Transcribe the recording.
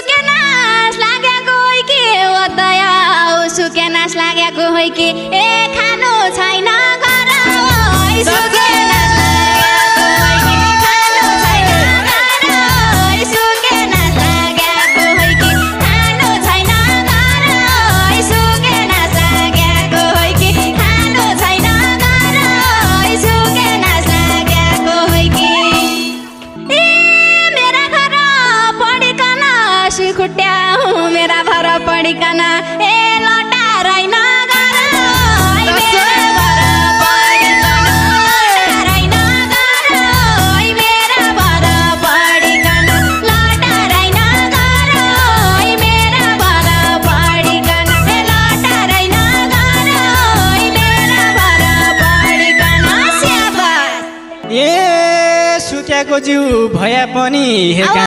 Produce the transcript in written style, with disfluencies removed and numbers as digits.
सुकेनास लागेको होइ कि ओ दया सुकेनास लागेको होइ कि ए खानु छैन घर सुकेनास लागेको होइ कि खानु छैन घर सुकेनास लागेको होइ कि खानु छैन घर सुकेनास लागेको होइ कि खानु छैन घर सुकेनास लागेको होइ कि मेरा घर पढिकन सुखुट्याउ मेरा घर पढिकन ए लटा रैन ए सुकेको जिउ भए पनि